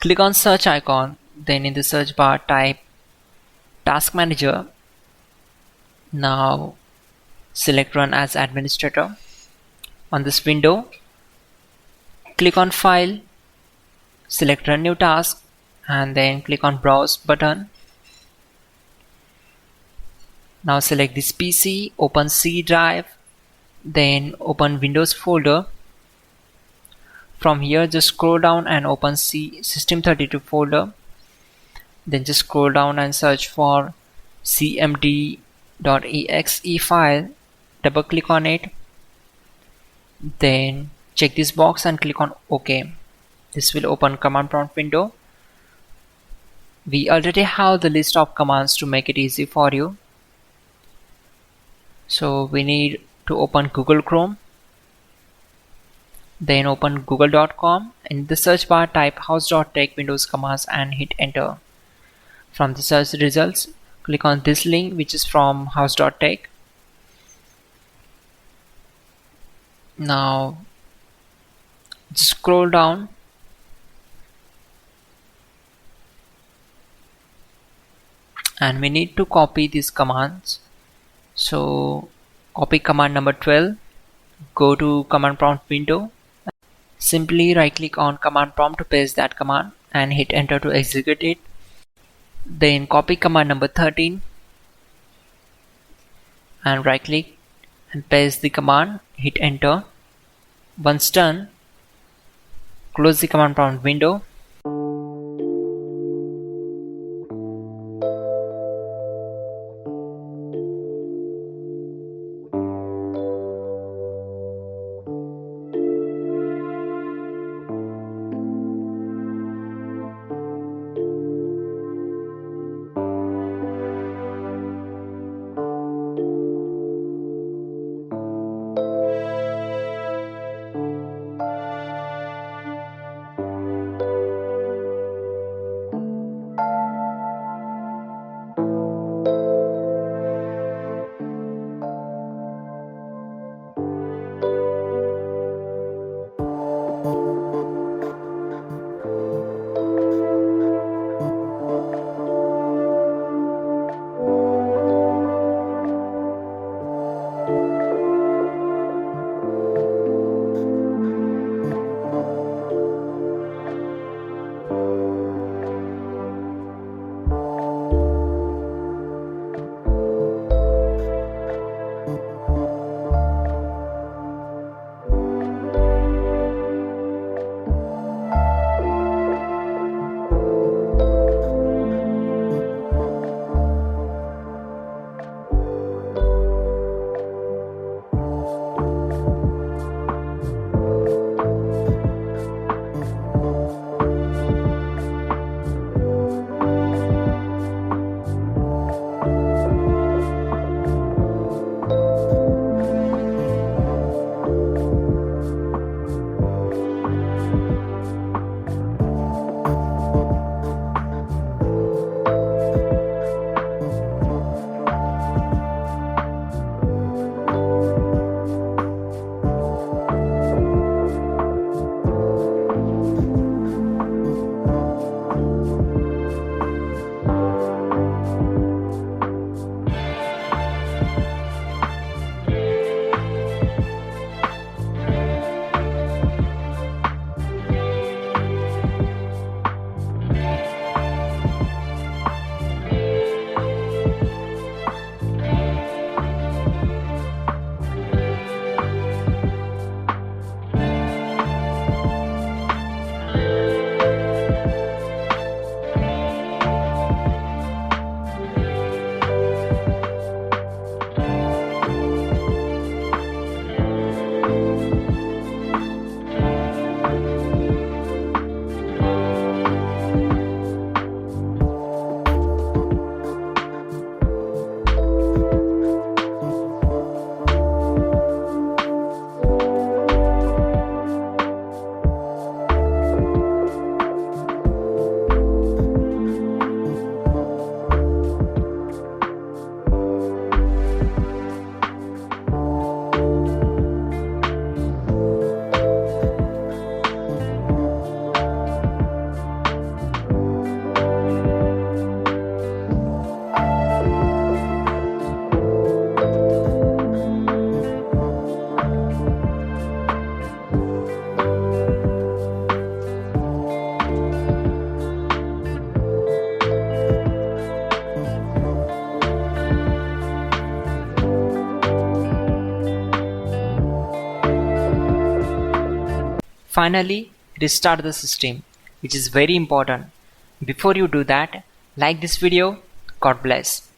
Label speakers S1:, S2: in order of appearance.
S1: Click on search icon, then in the search bar type Task Manager. Now select Run as Administrator. On this window, click on File, select Run New Task, and then click on Browse button. Now select this PC, open C drive, then open Windows folder. From here just scroll down and open C System32 folder. Then just scroll down and search for cmd.exe file. Double click on it. Then check this box and click on OK. This will open command prompt window. We already have the list of commands to make it easy for you. So we need to open Google Chrome. Then open google.com. In the search bar type hows.tech Windows commands and hit enter. From the search results, click on this link which is from hows.tech. Now just scroll down and we need to copy these commands. So copy command number 12, go to command prompt window, simply right click on command prompt to paste that command and hit enter to execute it. Then copy command number 13 and right click and paste the command, hit enter. Once done, close the command prompt window. Finally, restart the system, which is very important. Before you do that, like this video. God bless.